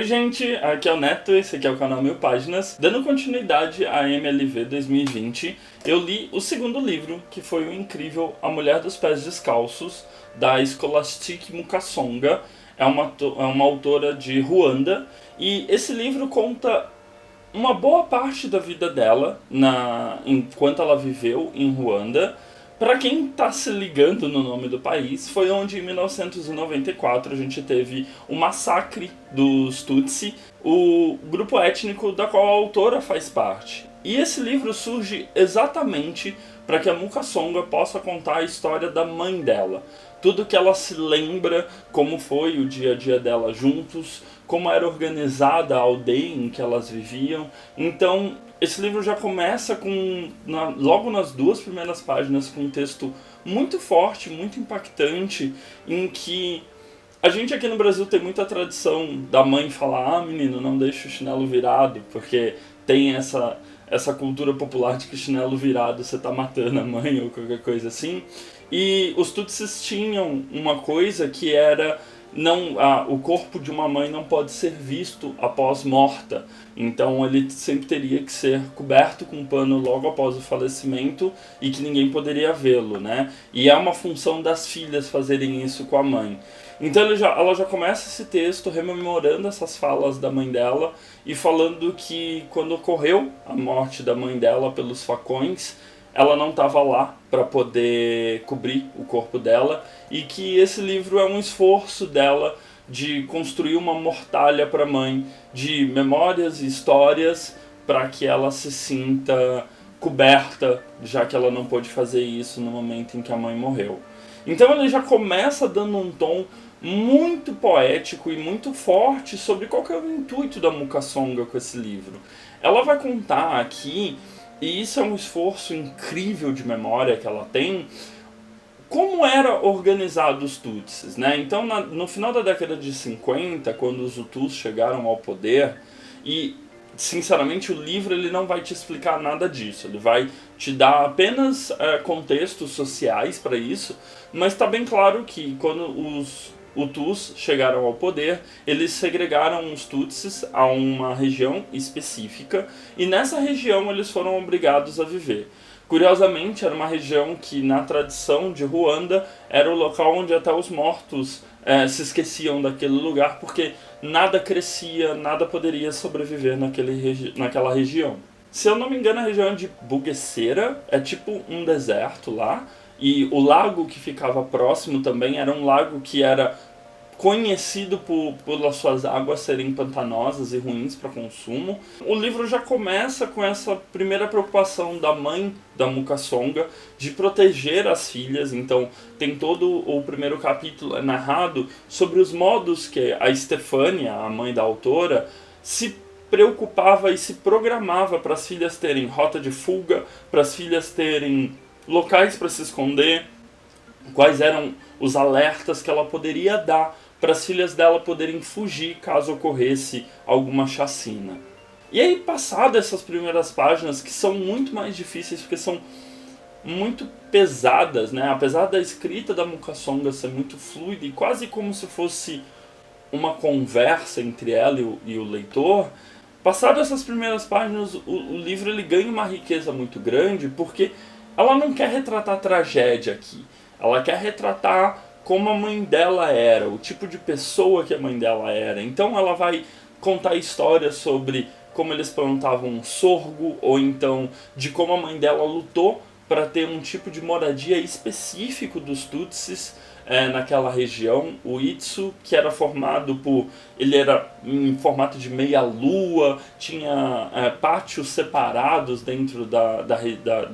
gente, aqui é o Neto, esse aqui é o canal Mil Páginas. Dando continuidade à MLV 2020, eu li o segundo livro, que foi o incrível A Mulher dos Pés Descalços, da Scholastic Mukasonga. É uma autora de Ruanda, e esse livro conta uma boa parte da vida dela enquanto ela viveu em Ruanda. Para quem está se ligando no nome do país, foi onde em 1994 a gente teve o massacre dos Tutsi, o grupo étnico da qual a autora faz parte. E esse livro surge exatamente para que a Mukasonga possa contar a história da mãe dela. Tudo que ela se lembra, como foi o dia a dia dela juntos, como era organizada a aldeia em que elas viviam. Então, esse livro já começa logo nas duas primeiras páginas com um texto muito forte, muito impactante, em que a gente aqui no Brasil tem muita tradição da mãe falar: ah, menino, não deixa o chinelo virado, porque tem essa cultura popular de que chinelo virado você tá matando a mãe ou qualquer coisa assim. E os Tutsis tinham uma coisa que era: o corpo de uma mãe não pode ser visto após morta. Então ele sempre teria que ser coberto com um pano logo após o falecimento e que ninguém poderia vê-lo, né? E é uma função das filhas fazerem isso com a mãe. Então ela já começa esse texto rememorando essas falas da mãe dela e falando que quando ocorreu a morte da mãe dela pelos facões, ela não estava lá para poder cobrir o corpo dela, e que esse livro é um esforço dela de construir uma mortalha para a mãe, de memórias e histórias, para que ela se sinta coberta, já que ela não pôde fazer isso no momento em que a mãe morreu. Então ele já começa dando um tom muito poético e muito forte sobre qual que é o intuito da Mukasonga com esse livro. Ela vai contar aqui, e isso é um esforço incrível de memória que ela tem, como era organizado os Tutsis, né? Então, no final da década de 50, quando os Hutus chegaram ao poder, e sinceramente o livro ele não vai te explicar nada disso, ele vai te dar apenas contextos sociais para isso, mas está bem claro que quando os Hutus chegaram ao poder, eles segregaram os Tutsis a uma região específica, e nessa região eles foram obrigados a viver. Curiosamente, era uma região que, na tradição de Ruanda, era o local onde até os mortos se esqueciam daquele lugar, porque nada crescia, nada poderia sobreviver naquela região. Se eu não me engano, a região de Bugesera é tipo um deserto lá, e o lago que ficava próximo também era um lago que era conhecido pelas suas águas serem pantanosas e ruins para consumo. O livro já começa com essa primeira preocupação da mãe da Mukasonga de proteger as filhas. Então tem todo o primeiro capítulo narrado sobre os modos que a Stefania, a mãe da autora, se preocupava e se programava para as filhas terem rota de fuga, para as filhas terem locais para se esconder, quais eram os alertas que ela poderia dar para as filhas dela poderem fugir caso ocorresse alguma chacina. E aí, passado essas primeiras páginas, que são muito mais difíceis porque são muito pesadas, né? Apesar da escrita da Mukasonga ser muito fluida e quase como se fosse uma conversa entre ela e o leitor, passado essas primeiras páginas, o livro ele ganha uma riqueza muito grande, porque ela não quer retratar tragédia aqui. Ela quer retratar como a mãe dela era, o tipo de pessoa que a mãe dela era. Então ela vai contar histórias sobre como eles plantavam sorgo, ou então de como a mãe dela lutou para ter um tipo de moradia específico dos Tutsis naquela região. O Itsu, que era formado ele era em formato de meia-lua, tinha pátios separados dentro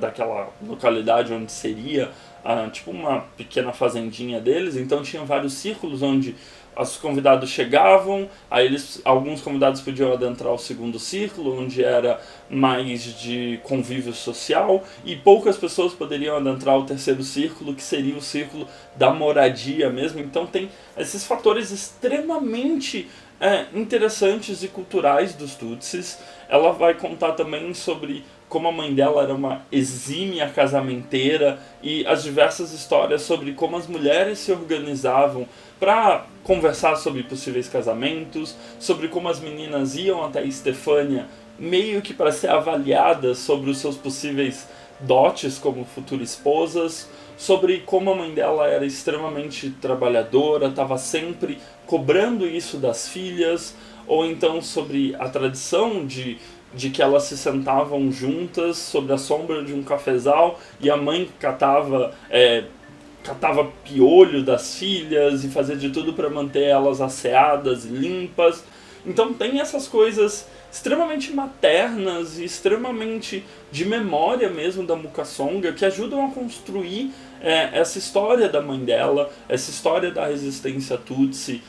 daquela localidade onde seria tipo uma pequena fazendinha deles. Então tinha vários círculos onde os convidados chegavam, aí alguns convidados podiam adentrar o segundo círculo, onde era mais de convívio social, e poucas pessoas poderiam adentrar o terceiro círculo, que seria o círculo da moradia mesmo. Então tem esses fatores extremamente interessantes e culturais dos Tutsis. Ela vai contar também sobre como a mãe dela era uma exímia casamenteira, e as diversas histórias sobre como as mulheres se organizavam para conversar sobre possíveis casamentos, sobre como as meninas iam até Estefânia meio que para ser avaliadas sobre os seus possíveis dotes como futuras esposas, sobre como a mãe dela era extremamente trabalhadora, estava sempre cobrando isso das filhas, ou então sobre a tradição de que elas se sentavam juntas sobre a sombra de um cafezal e a mãe catava piolho das filhas e fazia de tudo para manter elas asseadas e limpas. Então tem essas coisas extremamente maternas e extremamente de memória mesmo da Mukasonga, que ajudam a construir essa história da mãe dela, essa história da resistência Tutsi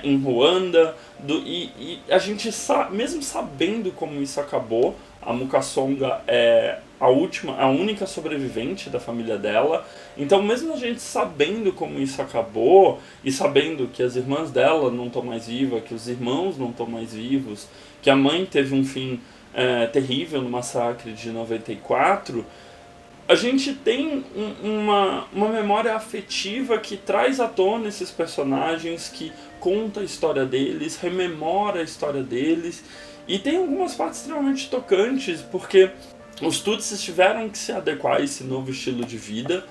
em Ruanda, e a gente mesmo sabendo como isso acabou, a Mukasonga é a única sobrevivente da família dela. Então, mesmo a gente sabendo como isso acabou, e sabendo que as irmãs dela não estão mais vivas, que os irmãos não estão mais vivos, que a mãe teve um fim terrível no massacre de 94, a gente tem uma memória afetiva que traz à tona esses personagens, que conta a história deles, rememora a história deles, e tem algumas partes extremamente tocantes, porque os Tutsis tiveram que se adequar a esse novo estilo de vida.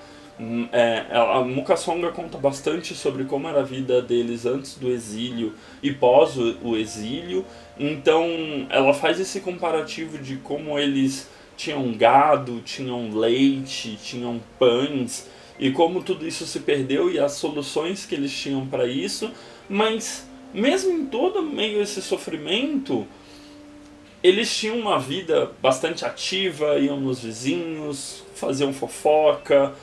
A Mukasonga conta bastante sobre como era a vida deles antes do exílio e pós o exílio. Então ela faz esse comparativo de como eles tinham gado, tinham leite, tinham pães, e como tudo isso se perdeu e as soluções que eles tinham para isso. Mas mesmo em todo meio esse sofrimento, eles tinham uma vida bastante ativa, iam nos vizinhos, faziam fofoca,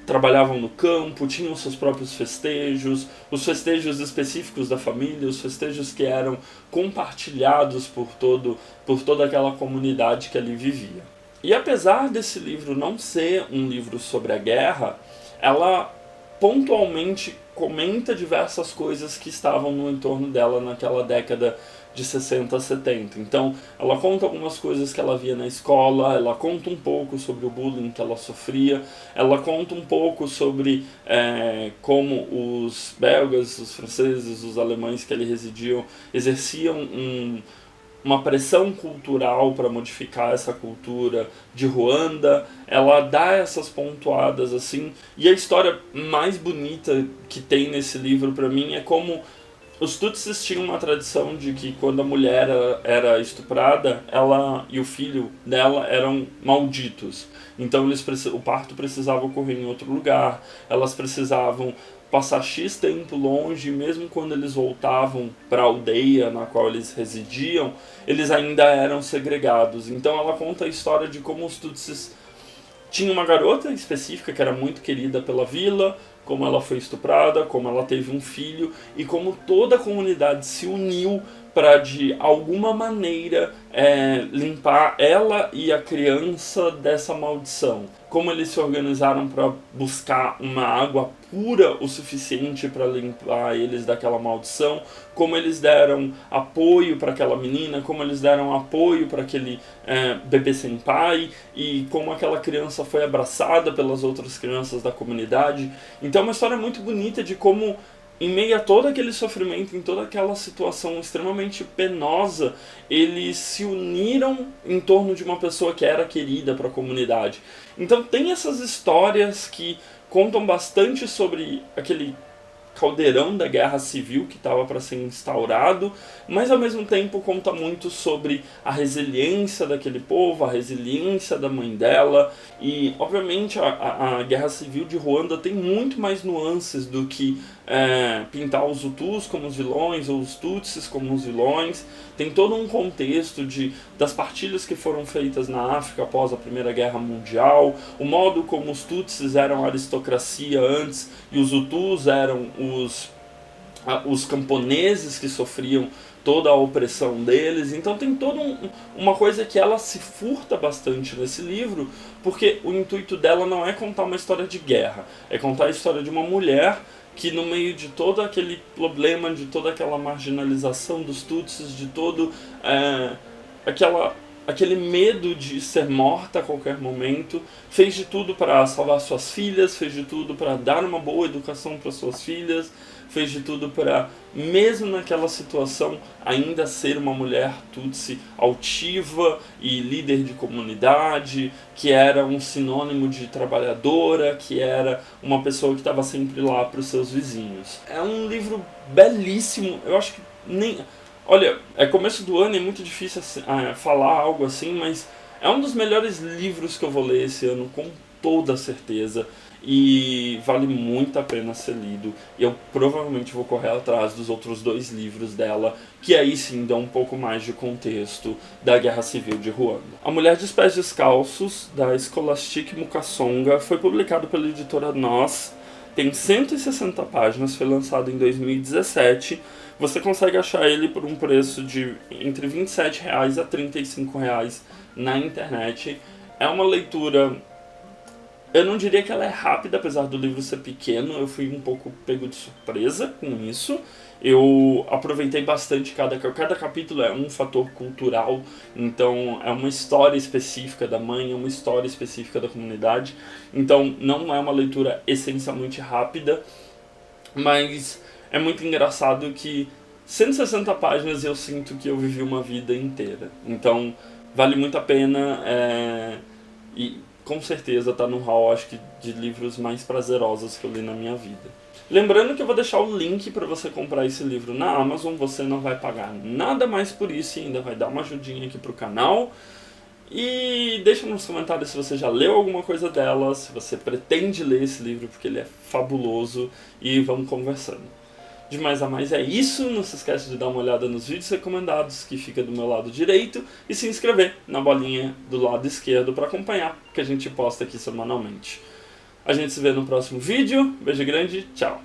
trabalhavam no campo, tinham seus próprios festejos, os festejos específicos da família, os festejos que eram compartilhados por toda aquela comunidade que ali vivia. E apesar desse livro não ser um livro sobre a guerra, ela pontualmente comenta diversas coisas que estavam no entorno dela naquela década de 60 a 70. Então, ela conta algumas coisas que ela via na escola, ela conta um pouco sobre o bullying que ela sofria, ela conta um pouco sobre como os belgas, os franceses, os alemães que ali residiam exerciam uma pressão cultural para modificar essa cultura de Ruanda. Ela dá essas pontuadas assim, e a história mais bonita que tem nesse livro para mim é como os Tutsis tinham uma tradição de que quando a mulher era estuprada, ela e o filho dela eram malditos. Então o parto precisava ocorrer em outro lugar, elas precisavam passar X tempo longe, e mesmo quando eles voltavam para a aldeia na qual eles residiam, eles ainda eram segregados. Então ela conta a história de como os Tutsis tinham uma garota específica que era muito querida pela vila, como ela foi estuprada, como ela teve um filho, e como toda a comunidade se uniu para de alguma maneira limpar ela e a criança dessa maldição. Como eles se organizaram para buscar uma água pura o suficiente para limpar eles daquela maldição, como eles deram apoio para aquela menina, como eles deram apoio para aquele bebê sem pai, e como aquela criança foi abraçada pelas outras crianças da comunidade. Então é uma história muito bonita de como, em meio a todo aquele sofrimento, em toda aquela situação extremamente penosa, eles se uniram em torno de uma pessoa que era querida para a comunidade. Então tem essas histórias que contam bastante sobre aquele caldeirão da guerra civil que estava para ser instaurado, mas ao mesmo tempo conta muito sobre a resiliência daquele povo, a resiliência da mãe dela, e obviamente a guerra civil de Ruanda tem muito mais nuances do que pintar os Hutus como os vilões ou os Tutsis como os vilões. Tem todo um contexto das partilhas que foram feitas na África após a Primeira Guerra Mundial, o modo como os Tutsis eram a aristocracia antes e os Hutus eram os camponeses que sofriam toda a opressão deles. Então tem toda uma coisa que ela se furta bastante nesse livro, porque o intuito dela não é contar uma história de guerra, é contar a história de uma mulher que, no meio de todo aquele problema, de toda aquela marginalização dos Tutsis, de todo aquela aquele medo de ser morta a qualquer momento, fez de tudo para salvar suas filhas, fez de tudo para dar uma boa educação para suas filhas, fez de tudo para, mesmo naquela situação, ainda ser uma mulher Tutsi altiva e líder de comunidade, que era um sinônimo de trabalhadora, que era uma pessoa que estava sempre lá para os seus vizinhos. É um livro belíssimo, eu acho que nem... Olha, é começo do ano, é muito difícil falar algo assim, mas é um dos melhores livros que eu vou ler esse ano, com toda certeza. E vale muito a pena ser lido. E eu provavelmente vou correr atrás dos outros 2 livros dela, que aí sim dão um pouco mais de contexto da Guerra Civil de Ruanda. A Mulher dos Pés Descalços, da Scholastic Mukasonga, foi publicado pela editora Nós. Tem 160 páginas, foi lançado em 2017. Você consegue achar ele por um preço de entre R$ 27 a R$ 35 na internet. É uma leitura... Eu não diria que ela é rápida, apesar do livro ser pequeno. Eu fui um pouco pego de surpresa com isso. Eu aproveitei bastante cada capítulo, é um fator cultural. Então é uma história específica da mãe, é uma história específica da comunidade. Então não é uma leitura essencialmente rápida, mas é muito engraçado que 160 páginas eu sinto que eu vivi uma vida inteira. Então vale muito a pena e com certeza está no hall, acho que, de livros mais prazerosos que eu li na minha vida. Lembrando que eu vou deixar o link para você comprar esse livro na Amazon, você não vai pagar nada mais por isso e ainda vai dar uma ajudinha aqui pro canal. E deixa nos comentários se você já leu alguma coisa dela, se você pretende ler esse livro, porque ele é fabuloso, e vamos conversando. De mais a mais é isso, não se esquece de dar uma olhada nos vídeos recomendados que fica do meu lado direito e se inscrever na bolinha do lado esquerdo para acompanhar, que a gente posta aqui semanalmente. A gente se vê no próximo vídeo, beijo grande, tchau!